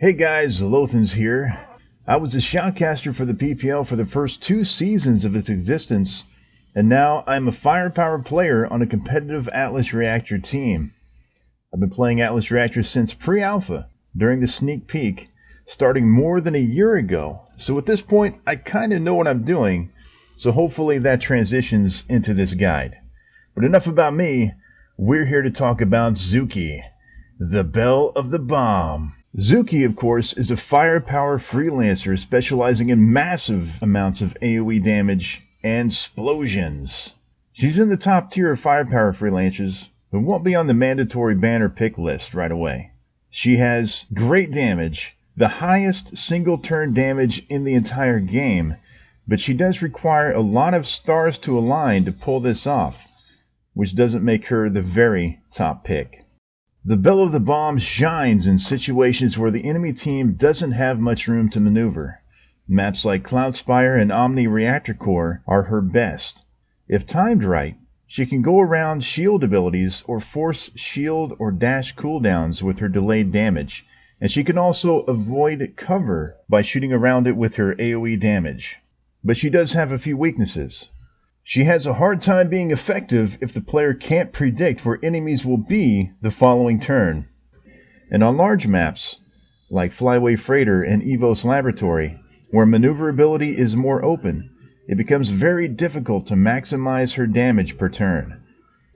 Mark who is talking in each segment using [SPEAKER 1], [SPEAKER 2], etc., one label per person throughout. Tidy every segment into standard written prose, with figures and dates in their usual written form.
[SPEAKER 1] Hey guys, Lothens here. I was a shoutcaster for the PPL for the first 2 seasons of its existence, and now I'm a firepower player on a competitive Atlas Reactor team. I've been playing Atlas Reactor since pre-alpha, during the sneak peek, starting more than a year ago. So at this point, I kind of know what I'm doing, so hopefully that transitions into this guide. But enough about me, we're here to talk about Zuki, the Belle of the Bomb. Zuki, of course, is a firepower freelancer specializing in massive amounts of AoE damage and explosions. She's in the top tier of firepower freelancers, but won't be on the mandatory banner pick list right away. She has great damage, the highest single turn damage in the entire game, but she does require a lot of stars to align to pull this off, which doesn't make her the very top pick. The Belle of the Bomb shines in situations where the enemy team doesn't have much room to maneuver. Maps like Cloudspire and Omni Reactor Core are her best. If timed right, she can go around shield abilities or force shield or dash cooldowns with her delayed damage, and she can also avoid cover by shooting around it with her AoE damage. But she does have a few weaknesses. She has a hard time being effective if the player can't predict where enemies will be the following turn. And on large maps, like Flyway Freighter and Evos Laboratory, where maneuverability is more open, it becomes very difficult to maximize her damage per turn.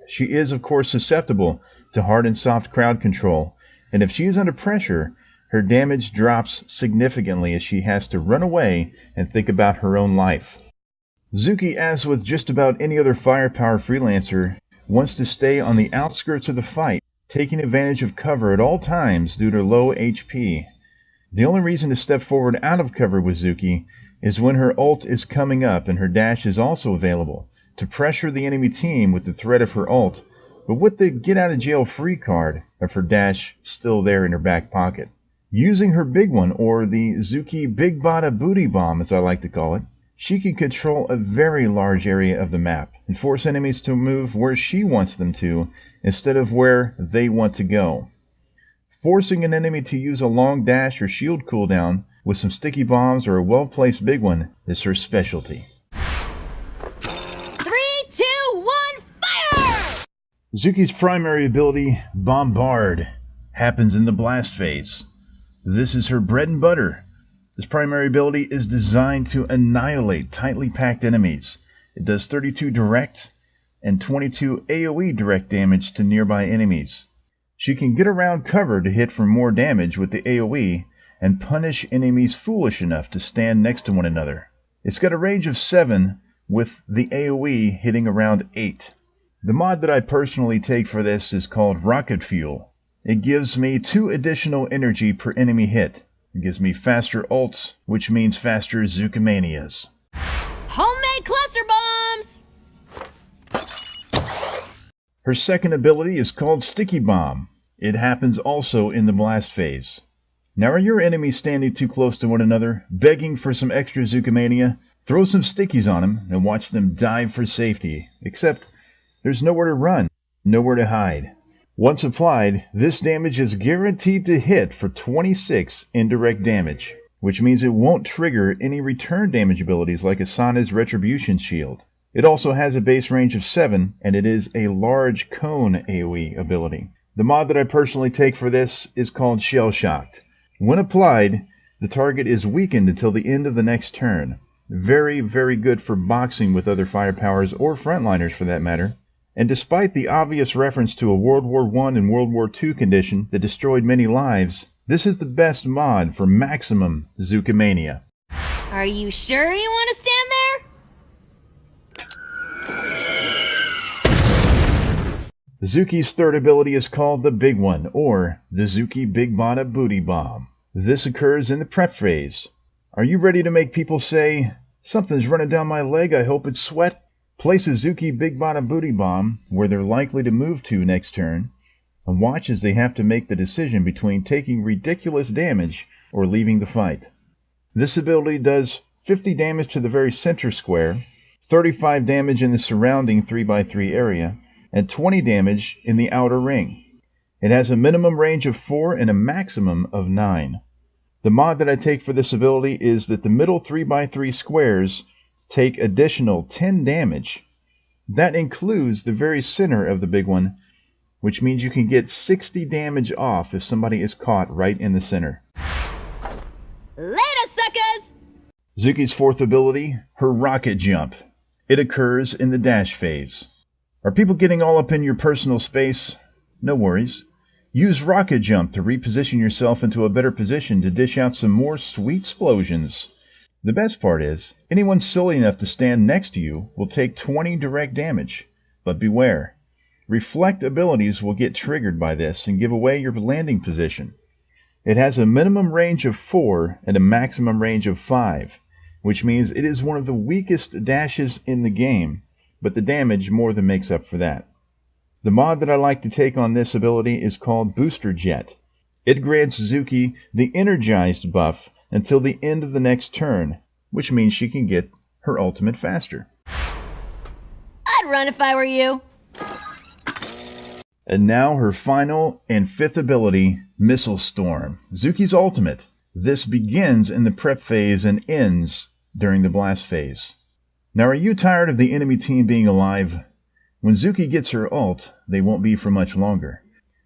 [SPEAKER 1] She is, of course, susceptible to hard and soft crowd control, and if she is under pressure, her damage drops significantly as she has to run away and think about her own life. Zuki, as with just about any other firepower freelancer, wants to stay on the outskirts of the fight, taking advantage of cover at all times due to low HP. The only reason to step forward out of cover with Zuki is when her ult is coming up and her dash is also available, to pressure the enemy team with the threat of her ult, but with the get out of jail free card of her dash still there in her back pocket. Using her big one, or the Zuki Big Bada Booty Bomb as I like to call it, she can control a very large area of the map and force enemies to move where she wants them to instead of where they want to go. Forcing an enemy to use a long dash or shield cooldown with some sticky bombs or a well-placed big one is her specialty.
[SPEAKER 2] 3, 2, 1, fire!
[SPEAKER 1] Zuki's primary ability, Bombard, happens in the blast phase. This is her bread and butter. This primary ability is designed to annihilate tightly packed enemies. It does 32 direct and 22 AoE direct damage to nearby enemies. She can get around cover to hit for more damage with the AoE and punish enemies foolish enough to stand next to one another. It's got a range of 7 with the AoE hitting around 8. The mod that I personally take for this is called Rocket Fuel. It gives me 2 additional energy per enemy hit. It gives me faster ults, which means faster Zukimanias.
[SPEAKER 2] Homemade cluster bombs!
[SPEAKER 1] Her second ability is called Sticky Bomb. It happens also in the blast phase. Now are your enemies standing too close to one another, begging for some extra Zukimania? Throw some stickies on them and watch them dive for safety. Except there's nowhere to run, nowhere to hide. Once applied, this damage is guaranteed to hit for 26 indirect damage, which means it won't trigger any return damage abilities like Asana's Retribution Shield. It also has a base range of 7, and it is a large cone AoE ability. The mod that I personally take for this is called Shell Shocked. When applied, the target is weakened until the end of the next turn. Very, very good for boxing with other firepowers or frontliners for that matter. And despite the obvious reference to a World War I and World War II condition that destroyed many lives, this is the best mod for maximum Zukimania.
[SPEAKER 2] Are you sure you want to stand there?
[SPEAKER 1] Zuki's third ability is called the Big One, or the Zuki Big Bada Booty Bomb. This occurs in the prep phase. Are you ready to make people say, "Something's running down my leg, I hope it's sweat"? Place a Zuki Big Bada Booty Bomb where they're likely to move to next turn, and watch as they have to make the decision between taking ridiculous damage or leaving the fight. This ability does 50 damage to the very center square, 35 damage in the surrounding 3x3 area, and 20 damage in the outer ring. It has a minimum range of 4 and a maximum of 9. The mod that I take for this ability is that the middle 3x3 squares take additional 10 damage. That includes the very center of the big one, which means you can get 60 damage off if somebody is caught right in the center.
[SPEAKER 2] Later, suckers!
[SPEAKER 1] Zuki's fourth ability, her rocket jump. It occurs in the dash phase. Are people getting all up in your personal space? No worries. Use rocket jump to reposition yourself into a better position to dish out some more sweet explosions. The best part is, anyone silly enough to stand next to you will take 20 direct damage. But beware. Reflect abilities will get triggered by this and give away your landing position. It has a minimum range of 4 and a maximum range of 5, which means it is one of the weakest dashes in the game, but the damage more than makes up for that. The mod that I like to take on this ability is called Booster Jet. It grants Zuki the Energized buff until the end of the next turn, which means she can get her ultimate faster.
[SPEAKER 2] I'd run if I were you.
[SPEAKER 1] And now her final and fifth ability, Missile Storm, Zuki's ultimate. This begins in the prep phase and ends during the blast phase. Now, are you tired of the enemy team being alive? When Zuki gets her ult, they won't be for much longer.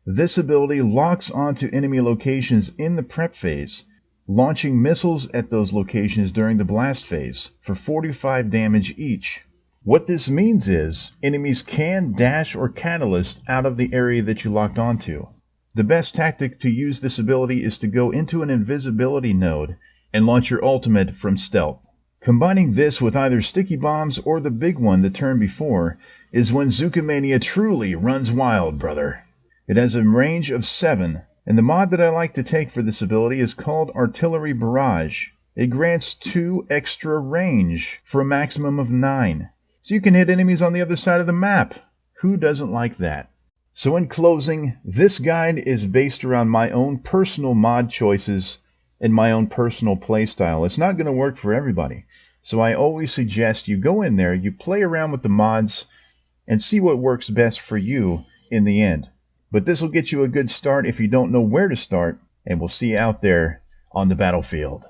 [SPEAKER 1] This ability locks onto enemy locations in the prep phase, launching missiles at those locations during the blast phase for 45 damage each. What this means is, enemies can dash or catalyst out of the area that you locked onto. The best tactic to use this ability is to go into an invisibility node and launch your ultimate from stealth. Combining this with either sticky bombs or the big one the turn before is when Zucomania truly runs wild, brother. It has a range of 7, and the mod that I like to take for this ability is called Artillery Barrage. It grants 2 extra range for a maximum of 9. So you can hit enemies on the other side of the map. Who doesn't like that? So in closing, this guide is based around my own personal mod choices and my own personal playstyle. It's not going to work for everybody. So I always suggest you go in there, you play around with the mods, and see what works best for you in the end. But this will get you a good start if you don't know where to start, and we'll see you out there on the battlefield.